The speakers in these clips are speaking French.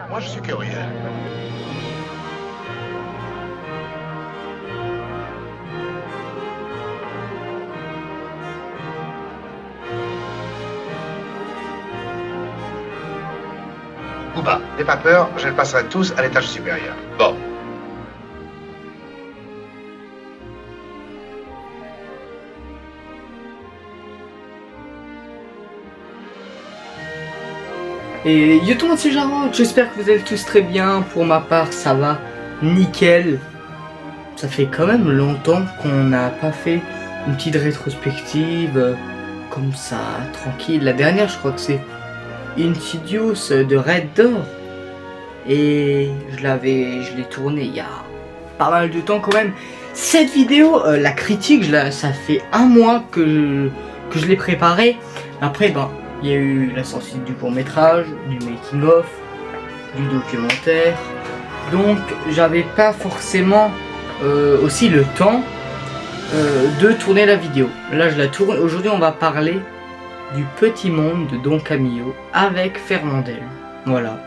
Moi, je suis curieux. Bouba, n'aie pas peur, je les passerai tous à l'étage supérieur. Bon. Et yo tout le monde, c'est Jarod, j'espère que vous allez tous très bien. Pour ma part, ça va nickel. Ça fait quand même longtemps qu'on n'a pas fait une petite rétrospective comme ça, tranquille. La dernière, je crois que c'est Insidious de Red Door. Et je l'ai tourné il y a pas mal de temps quand même. Cette vidéo, la critique, ça fait un mois que je l'ai préparée. Après, ben, il y a eu la sortie du court-métrage, du making-of, du documentaire. Donc, j'avais pas forcément aussi le temps de tourner la vidéo. Là, je la tourne. Aujourd'hui, on va parler du Petit Monde de Don Camillo avec Fernandel. Voilà.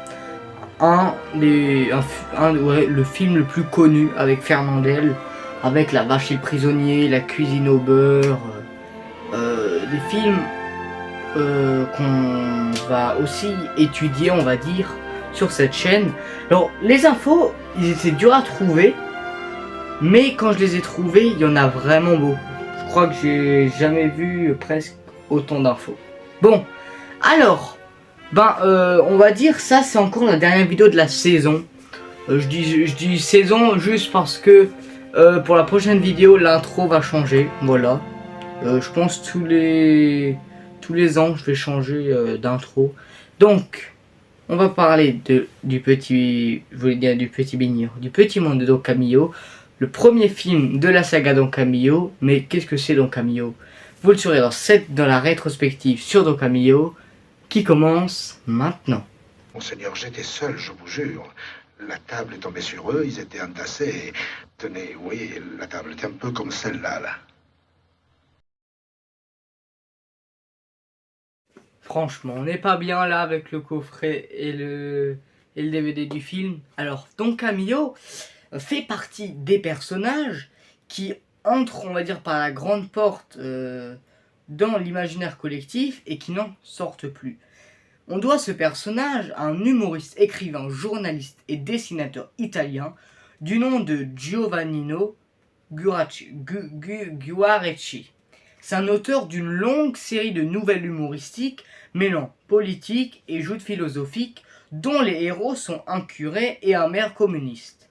Le film le plus connu avec Fernandel, avec La Vache et le Prisonnier, La Cuisine au beurre, des films qu'on va aussi étudier, on va dire, sur cette chaîne. Alors, les infos, ils étaient durs à trouver, mais quand je les ai trouvés, il y en a vraiment beaucoup. Je crois que j'ai jamais vu presque autant d'infos. Bon, alors, on va dire ça, c'est encore la dernière vidéo de la saison. Je dis saison juste parce que pour la prochaine vidéo, l'intro va changer. Voilà. Je pense tous les ans, je vais changer d'intro. Donc, on va parler du petit monde de Don Camillo, le premier film de la saga Don Camillo. Mais qu'est-ce que c'est Don Camillo? Vous le saurez dans la rétrospective sur Don Camillo, qui commence maintenant. Monseigneur, j'étais seul, je vous jure. La table est tombée sur eux, ils étaient entassés. Tenez, vous voyez, la table est un peu comme celle-là, là. Franchement, on n'est pas bien là avec le coffret et le DVD du film. Alors, Don Camillo fait partie des personnages qui entrent, on va dire, par la grande porte dans l'imaginaire collectif et qui n'en sortent plus. On doit ce personnage à un humoriste, écrivain, journaliste et dessinateur italien du nom de Giovannino Guarecci. C'est un auteur d'une longue série de nouvelles humoristiques mêlant politique et joutes philosophiques dont les héros sont un curé et un maire communiste.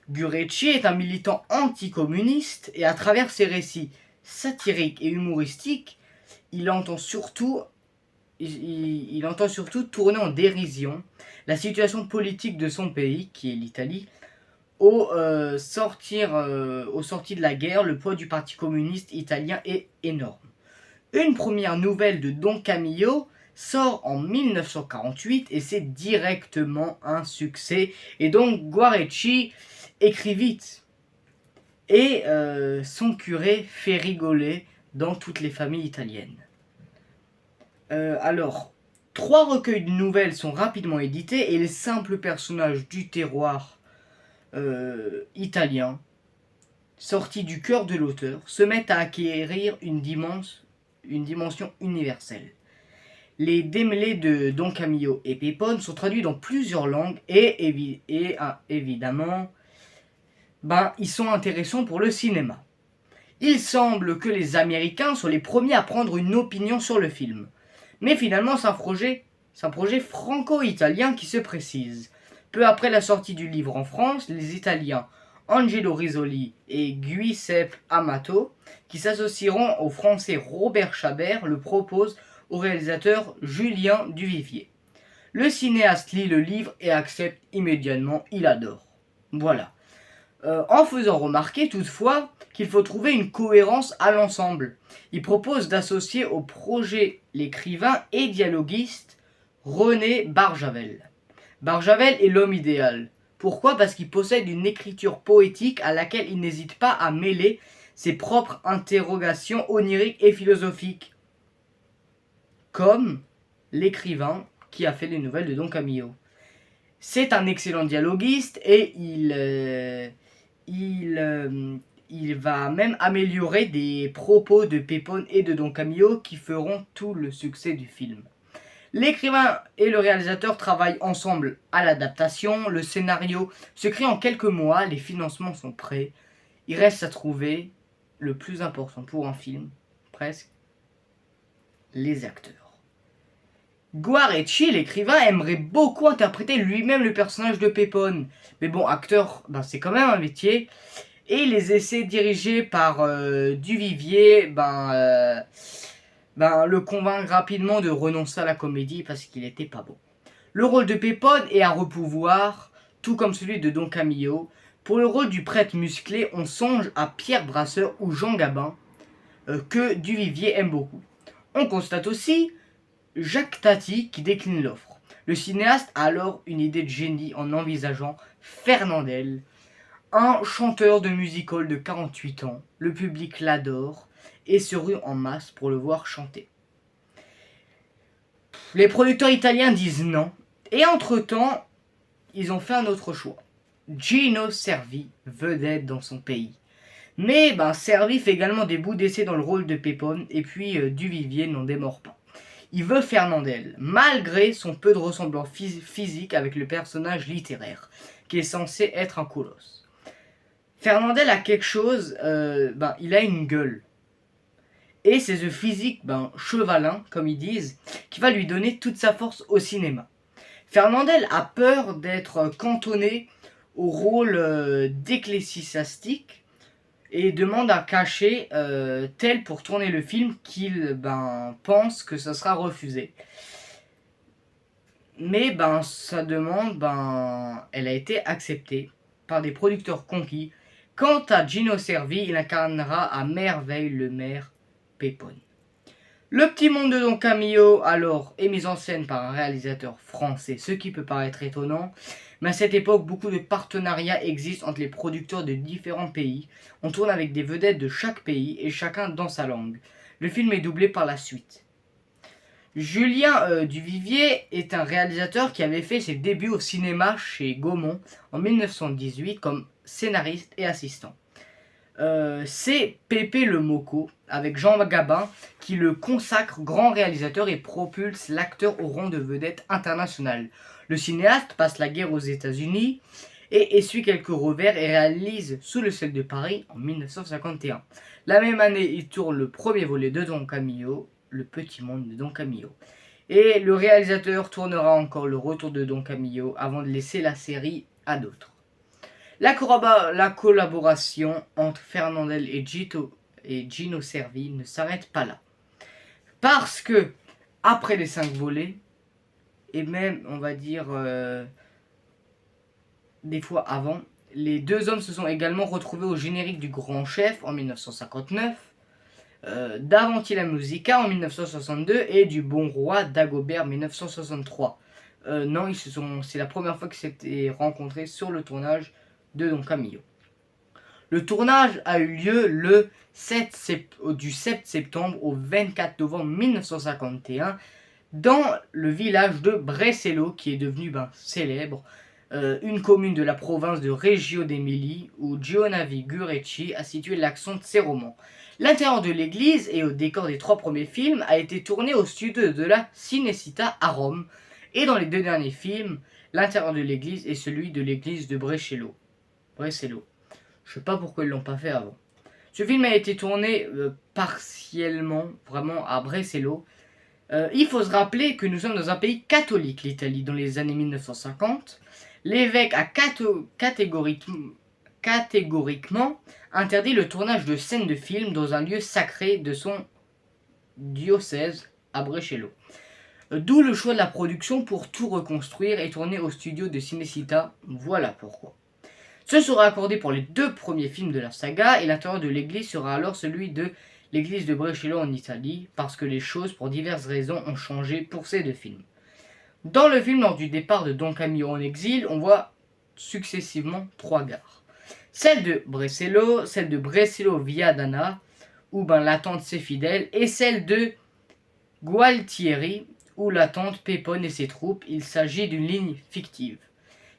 Guarecci est un militant anticommuniste et à travers ses récits satiriques et humoristiques, il entend surtout tourner en dérision la situation politique de son pays, qui est l'Italie, au sortie de la guerre. Le poids du parti communiste italien est énorme. Une première nouvelle de Don Camillo sort en 1948 et c'est directement un succès. Et donc Guarecci écrit vite. Et son curé fait rigoler dans toutes les familles italiennes. Alors, 3 recueils de nouvelles sont rapidement édités et les simples personnages du terroir italien, sortis du cœur de l'auteur, se mettent à acquérir une dimension universelle. Les démêlés de Don Camillo et Pepone sont traduits dans plusieurs langues et évidemment, ils sont intéressants pour le cinéma. Il semble que les Américains sont les premiers à prendre une opinion sur le film. Mais finalement, c'est un projet franco-italien qui se précise. Peu après la sortie du livre en France, les Italiens Angelo Risoli et Giuseppe Amato, qui s'associeront au Français Robert Chabert, le proposent au réalisateur Julien Duvivier. Le cinéaste lit le livre et accepte immédiatement, il adore. Voilà. En faisant remarquer toutefois qu'il faut trouver une cohérence à l'ensemble. Il propose d'associer au projet l'écrivain et dialoguiste René Barjavel. Barjavel est l'homme idéal. Pourquoi? Parce qu'il possède une écriture poétique à laquelle il n'hésite pas à mêler ses propres interrogations oniriques et philosophiques. Comme l'écrivain qui a fait les nouvelles de Don Camillo. C'est un excellent dialoguiste et il va même améliorer des propos de Peppone et de Don Camillo qui feront tout le succès du film. L'écrivain et le réalisateur travaillent ensemble à l'adaptation, le scénario se crée en quelques mois, les financements sont prêts. Il reste à trouver le plus important pour un film, presque, les acteurs. Guarecci, l'écrivain, aimerait beaucoup interpréter lui-même le personnage de Peppone. Mais bon, acteur, c'est quand même un métier. Et les essais dirigés par Duvivier, le convainc rapidement de renoncer à la comédie parce qu'il était pas bon. Le rôle de Peppone est à repouvoir, tout comme celui de Don Camillo. Pour le rôle du prêtre musclé, on songe à Pierre Brasseur ou Jean Gabin, que Duvivier aime beaucoup. On constate aussi Jacques Tati qui décline l'offre. Le cinéaste a alors une idée de génie en envisageant Fernandel, un chanteur de music-hall de 48 ans. Le public l'adore et se rue en masse pour le voir chanter. Les producteurs italiens disent non, et entre-temps, ils ont fait un autre choix. Gino Cervi, vedette dans son pays. Mais Cervi fait également des bouts d'essai dans le rôle de Peppone, et puis Duvivier n'en démord pas. Il veut Fernandel, malgré son peu de ressemblance physique avec le personnage littéraire, qui est censé être un colosse. Fernandel a quelque chose, il a une gueule. Et c'est ce physique, chevalin, comme ils disent, qui va lui donner toute sa force au cinéma. Fernandel a peur d'être cantonné au rôle d'ecclésiastique et demande un cachet tel pour tourner le film qu'il pense que ça sera refusé. Mais sa demande, elle a été acceptée par des producteurs conquis. Quant à Gino Cervi, il incarnera à merveille le maire Peppone. Le petit monde de Don Camillo, alors, est mis en scène par un réalisateur français, ce qui peut paraître étonnant, mais à cette époque, beaucoup de partenariats existent entre les producteurs de différents pays. On tourne avec des vedettes de chaque pays et chacun dans sa langue. Le film est doublé par la suite. Julien Duvivier est un réalisateur qui avait fait ses débuts au cinéma chez Gaumont en 1918 comme scénariste et assistant. C'est Pépé le Moco avec Jean Gabin qui le consacre grand réalisateur et propulse l'acteur au rang de vedette internationale. Le cinéaste passe la guerre aux États-Unis et essuie quelques revers et réalise Sous le ciel de Paris en 1951. La même année, il tourne le premier volet de Don Camillo, Le petit monde de Don Camillo. Et le réalisateur tournera encore Le retour de Don Camillo avant de laisser la série à d'autres. La collaboration entre Fernandel et Gino Cervi ne s'arrête pas là. Parce que, après les 5 volets, et même, on va dire, des fois avant, les deux hommes se sont également retrouvés au générique du Grand Chef en 1959, d'Avanti la Musica en 1962 et du Bon Roi d'Agobert en 1963. Non, c'est la première fois qu'ils s'étaient rencontrés sur le tournage de Don Camillo. Le tournage a eu lieu du 7 septembre au 24 novembre 1951 dans le village de Brescello qui est devenu célèbre, une commune de la province de Reggio d'Émilie où Gionavi Gurecci a situé l'accent de ses romans. L'intérieur de l'église et au décor des 3 premiers films a été tourné au studio de la Cinecittà à Rome et dans les 2 derniers films, l'intérieur de l'église est celui de l'église de Brescello. Je sais pas pourquoi ils l'ont pas fait avant. Ce film a été tourné partiellement, vraiment à Brescello. Il faut se rappeler que nous sommes dans un pays catholique, l'Italie, dans les années 1950. L'évêque a catégoriquement interdit le tournage de scènes de films dans un lieu sacré de son diocèse à Brescello. D'où le choix de la production pour tout reconstruire et tourner au studio de Cinecittà. Voilà pourquoi. Ce sera accordé pour les 2 premiers films de la saga et l'intérieur de l'église sera alors celui de l'église de Brescello en Italie parce que les choses pour diverses raisons ont changé pour ces 2 films. Dans le film, lors du départ de Don Camillo en exil, on voit successivement 3 gares. Celle de Brescello Viadana où l'attendent ses fidèles et celle de Gualtieri où l'attente Pépone et ses troupes. Il s'agit d'une ligne fictive.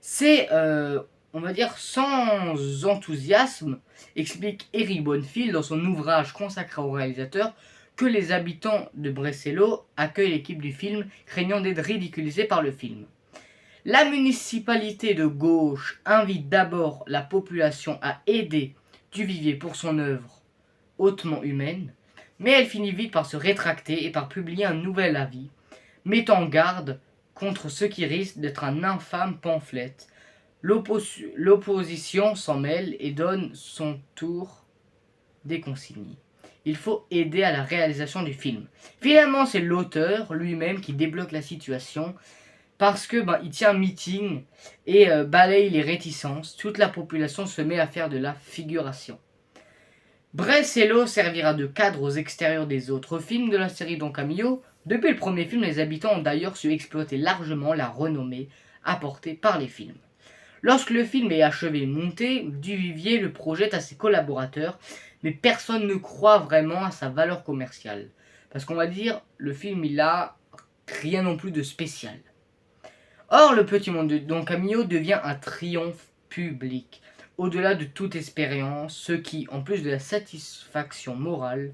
C'est, on va dire, sans enthousiasme, explique Eric Bonnefield dans son ouvrage consacré au réalisateur, que les habitants de Brescello accueillent l'équipe du film, craignant d'être ridiculisés par le film. La municipalité de gauche invite d'abord la population à aider Duvivier pour son œuvre hautement humaine, mais elle finit vite par se rétracter et par publier un nouvel avis, mettant en garde contre ce qui risque d'être un infâme pamphlet. L'opposition s'en mêle et donne son tour des consignes. Il faut aider à la réalisation du film. Finalement, c'est l'auteur lui-même qui débloque la situation parce que il tient un meeting et balaye les réticences. Toute la population se met à faire de la figuration. Brescello servira de cadre aux extérieurs des autres films de la série Don Camillo. Depuis le premier film, les habitants ont d'ailleurs su exploiter largement la renommée apportée par les films. Lorsque le film est achevé et monté, Duvivier le projette à ses collaborateurs, mais personne ne croit vraiment à sa valeur commerciale. Parce qu'on va dire, le film il a rien non plus de spécial. Or, Le Petit Monde de Don Camillo devient un triomphe public, au-delà de toute expérience, ce qui, en plus de la satisfaction morale,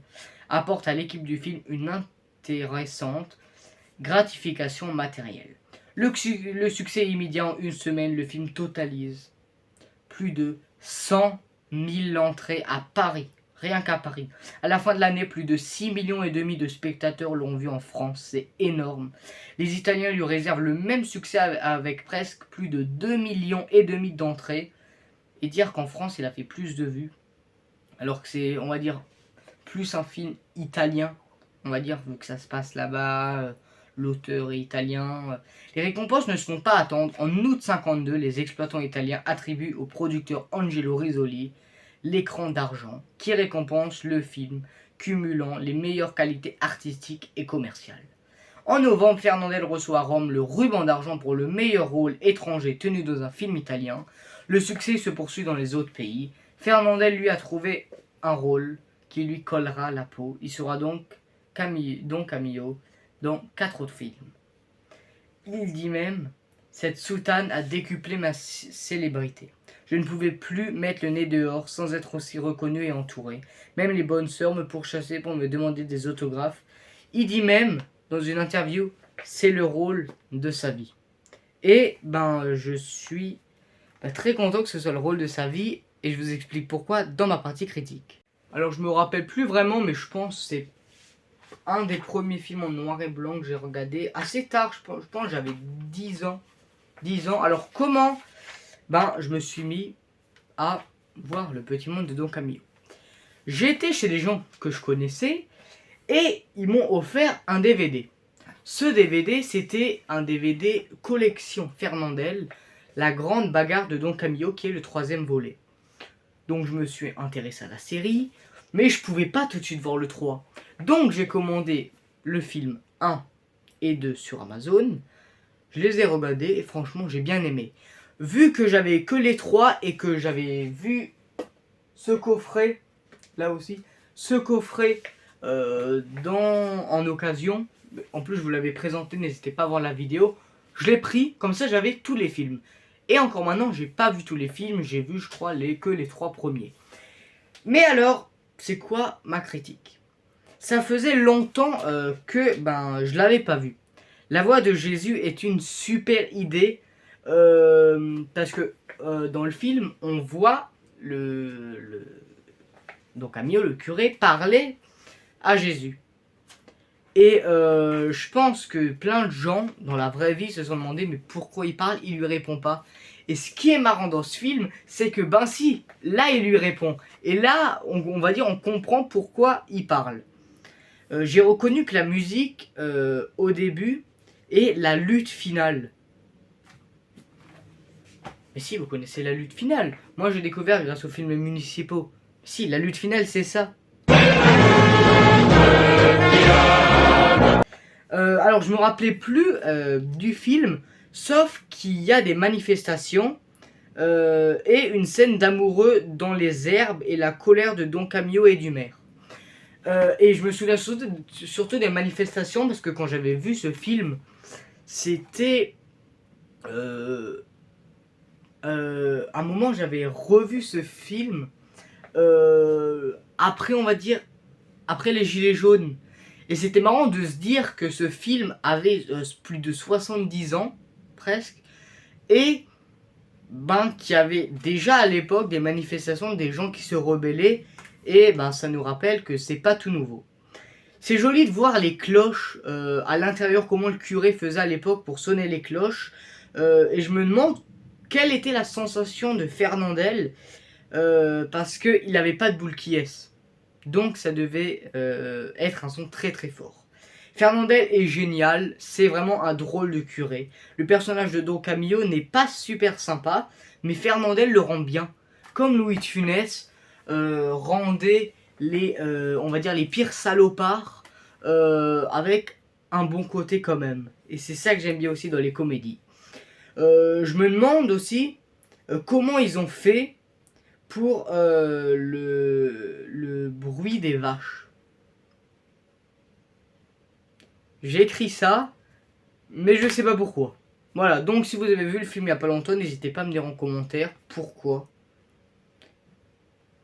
apporte à l'équipe du film une intéressante gratification matérielle. Le succès immédiat en une semaine, le film totalise plus de 100 000 entrées à Paris, rien qu'à Paris. À la fin de l'année, plus de 6,5 millions de spectateurs l'ont vu en France, c'est énorme. Les Italiens lui réservent le même succès avec presque plus de 2,5 millions d'entrées. Et dire qu'en France, il a fait plus de vues, alors que c'est, on va dire, plus un film italien, on va dire, vu que ça se passe là-bas, l'auteur est italien. Les récompenses ne se font pas attendre. En août 52, les exploitants italiens attribuent au producteur Angelo Risoli l'écran d'argent, qui récompense le film, cumulant les meilleures qualités artistiques et commerciales. En novembre, Fernandel reçoit à Rome le ruban d'argent pour le meilleur rôle étranger tenu dans un film italien. Le succès se poursuit dans les autres pays. Fernandel lui a trouvé un rôle qui lui collera la peau. Il sera donc Don Camillo dans 4 autres films. Il dit même, cette soutane a décuplé ma célébrité. Je ne pouvais plus mettre le nez dehors sans être aussi reconnu et entouré. Même les bonnes sœurs me pourchassaient pour me demander des autographes. Il dit même, dans une interview, c'est le rôle de sa vie. Et je suis très content que ce soit le rôle de sa vie, et je vous explique pourquoi dans ma partie critique. Alors je me rappelle plus vraiment, mais je pense que c'est un des premiers films en noir et blanc que j'ai regardé assez tard, je pense que j'avais 10 ans. Alors comment je me suis mis à voir Le Petit Monde de Don Camillo. J'étais chez des gens que je connaissais et ils m'ont offert un DVD. Ce DVD, c'était un DVD collection Fernandel, la grande bagarre de Don Camillo, qui est le 3e volet. Donc je me suis intéressé à la série, mais je pouvais pas tout de suite voir le 3. Donc j'ai commandé le film 1 et 2 sur Amazon. Je les ai regardés et franchement j'ai bien aimé. Vu que j'avais que les 3 et que j'avais vu ce coffret, là aussi, en occasion, en plus je vous l'avais présenté, n'hésitez pas à voir la vidéo, je l'ai pris, comme ça j'avais tous les films. Et encore maintenant, j'ai pas vu tous les films, j'ai vu je crois que les 3 premiers. Mais alors, c'est quoi ma critique? Ça faisait longtemps que je l'avais pas vu. La voix de Jésus est une super idée, parce que dans le film, on voit donc Camillo, le curé, parler à Jésus. Et je pense que plein de gens dans la vraie vie se sont demandé mais pourquoi il parle, il lui répond pas. Et ce qui est marrant dans ce film, c'est que si, là il lui répond. Et là, on va dire, on comprend pourquoi il parle. J'ai reconnu que la musique au début est la lutte finale. Mais si, vous connaissez la lutte finale. Moi j'ai découvert grâce aux films municipaux. Si, la lutte finale c'est ça. Alors je me rappelais plus du film, sauf qu'il y a des manifestations et une scène d'amoureux dans les herbes et la colère de Don Camillo et du maire. Et je me souviens surtout des manifestations, parce que quand j'avais vu ce film, c'était... à un moment, j'avais revu ce film après, on va dire, après les Gilets jaunes. Et c'était marrant de se dire que ce film avait plus de 70 ans, presque, et ben, qu'il y avait déjà à l'époque des manifestations, des gens qui se rebellaient, et ben, ça nous rappelle que c'est pas tout nouveau. C'est joli de voir les cloches à l'intérieur, comment le curé faisait à l'époque pour sonner les cloches, et je me demande quelle était la sensation de Fernandel, parce qu'il n'avait pas de boule qui est. Donc ça devait être un son très très fort. Fernandel est génial, c'est vraiment un drôle de curé. Le personnage de Don Camillo n'est pas super sympa, mais Fernandel le rend bien. Comme Louis de Funès rendait on va dire les pires salopards avec un bon côté quand même. Et c'est ça que j'aime bien aussi dans les comédies. Je me demande aussi comment ils ont fait pour le bruit des vaches. J'ai écrit ça, mais je sais pas pourquoi. Voilà, donc si vous avez vu le film il y a pas longtemps, n'hésitez pas à me dire en commentaire pourquoi.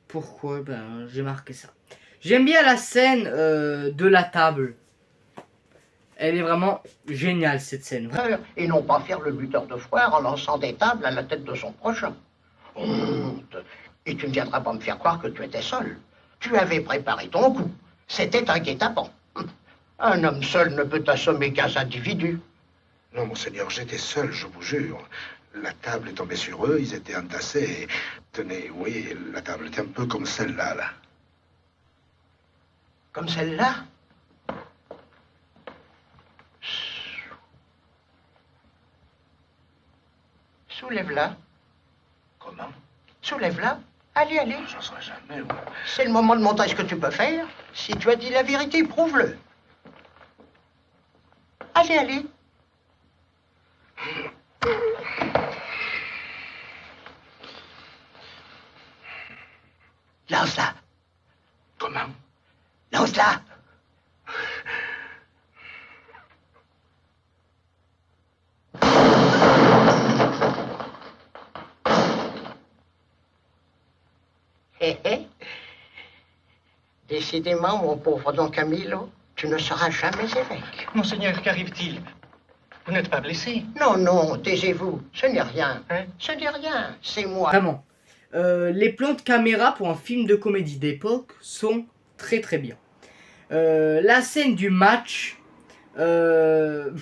Pourquoi, ben j'ai marqué ça. J'aime bien la scène de la table. Elle est vraiment géniale cette scène. Et non pas faire le buteur de foire en lançant des tables à la tête de son prochain. Honte. Et tu ne viendras pas me faire croire que tu étais seul. Tu avais préparé ton coup. C'était un guet-apens. Un homme seul ne peut assommer 15 individus. Non, monseigneur, j'étais seul, je vous jure. La table est tombée sur eux, ils étaient entassés. Tenez, oui, la table était un peu comme celle-là, là. Comme celle-là? Soulève-la. Comment? Soulève-la. Allez, allez. J'en serai jamais, moi. C'est le moment de montrer ce que tu peux faire. Si tu as dit la vérité, prouve-le. Allez, allez. Lance-la. Comment? Lance-la. Hé hé. Décidément, mon pauvre Don Camillo, tu ne seras jamais évêque. Monseigneur, qu'arrive-t-il? Vous n'êtes pas blessé? Non, non, taisez-vous. Ce n'est rien. Hein? Ce n'est rien. C'est moi. Vraiment. Les plans de caméra pour un film de comédie d'époque sont très très bien. La scène du match, elle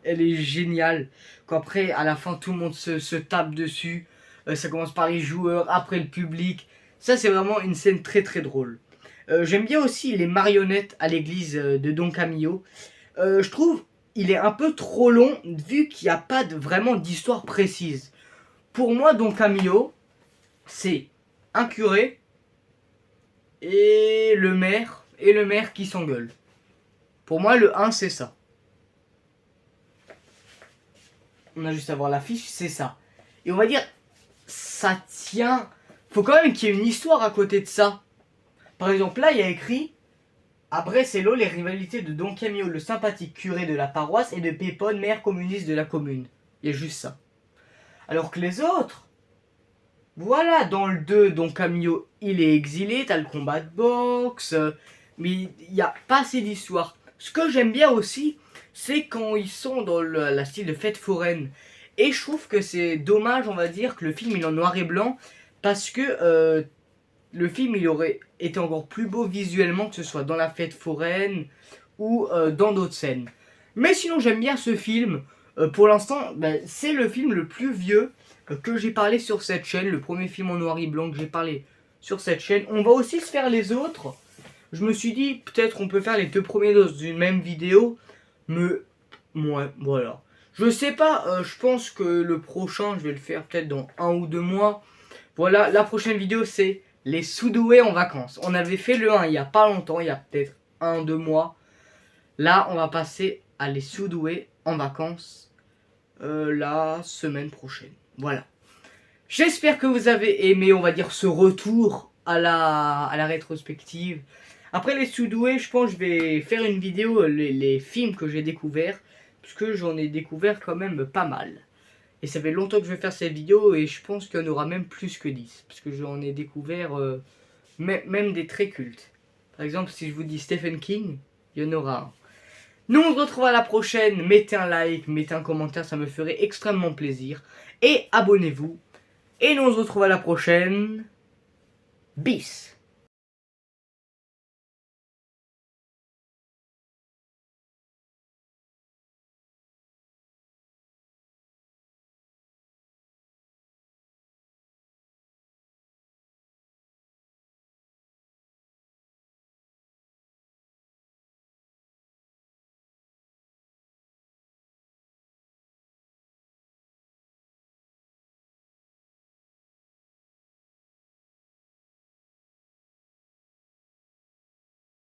est géniale. Qu'après, à la fin, tout le monde se tape dessus. Ça commence par les joueurs, après le public. Ça, c'est vraiment une scène très très drôle. J'aime bien aussi les marionnettes à l'église de Don Camillo. Je trouve il est un peu trop long vu qu'il n'y a pas vraiment d'histoire précise. Pour moi, Don Camillo, c'est un curé et le maire qui s'engueule. Pour moi, le 1, c'est ça. On a juste à voir l'affiche, c'est ça. Et on va dire, ça tient. Faut quand même qu'il y ait une histoire à côté de ça. Par exemple, là, il y a écrit à Brescello, les rivalités de Don Camillo, le sympathique curé de la paroisse, et de Pépone, maire communiste de la commune. Il y a juste ça. Alors que les autres, voilà, dans le 2, Don Camillo, il est exilé, t'as le combat de boxe, mais il n'y a pas assez d'histoire. Ce que j'aime bien aussi, c'est quand ils sont dans la style de fête foraine. Et je trouve que c'est dommage, on va dire, que le film il est en noir et blanc, parce que le film il aurait été encore plus beau visuellement, que ce soit dans la fête foraine ou dans d'autres scènes. Mais sinon j'aime bien ce film. Pour l'instant, c'est le film le plus vieux que j'ai parlé sur cette chaîne. Le premier film en noir et blanc que j'ai parlé sur cette chaîne. On va aussi se faire les autres. Je me suis dit, peut-être on peut faire les 2 premiers dans une même vidéo. Mais, ouais, voilà. Je sais pas, je pense que le prochain, je vais le faire peut-être dans 1 ou 2 mois. Voilà, la prochaine vidéo, c'est les sous-doués en vacances. On avait fait le 1 il y a pas longtemps, il y a peut-être 1-2 mois. Là, on va passer à les sous-doués en vacances la semaine prochaine. Voilà. J'espère que vous avez aimé, on va dire, ce retour à la rétrospective, Après les sous-doués, je pense que je vais faire une vidéo, les films que j'ai découverts. Parce que j'en ai découvert quand même pas mal. Et ça fait longtemps que je vais faire cette vidéo et je pense qu'il y en aura même plus que 10. Parce que j'en ai découvert même des très cultes. Par exemple, si je vous dis Stephen King, il y en aura un. Nous on se retrouve à la prochaine. Mettez un like, mettez un commentaire, ça me ferait extrêmement plaisir. Et abonnez-vous. Et nous on se retrouve à la prochaine. Bis.